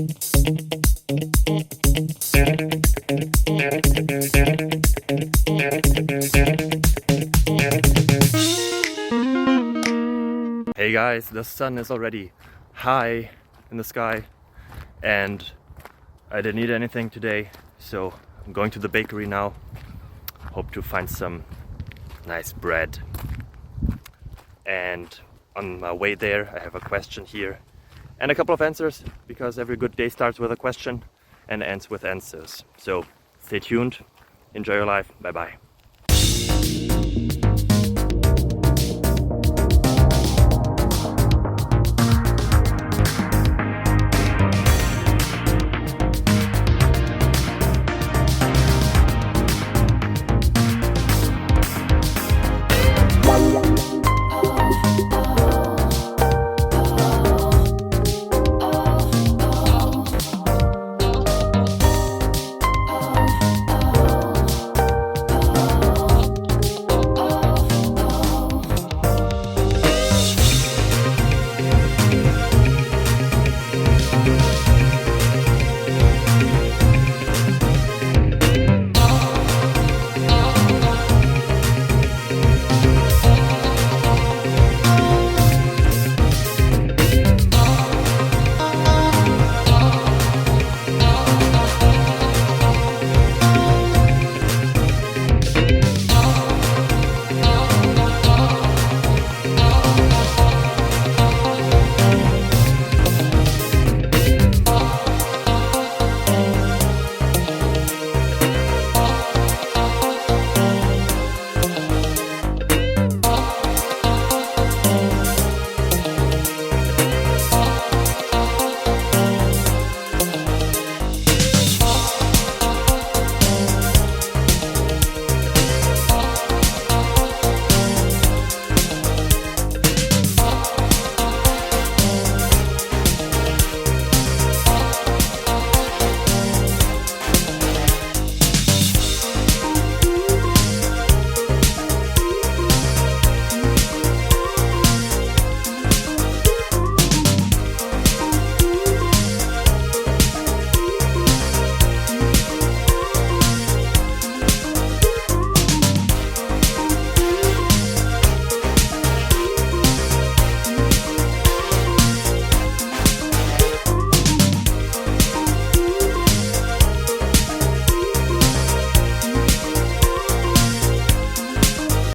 Hey guys, the sun is already high in the sky and I didn't eat anything today, so I'm going to the bakery now. Hope to find some nice bread. And on my way there I have a question here and a couple of answers, because every good day starts with a question and ends with answers. So stay tuned, enjoy your life, bye bye.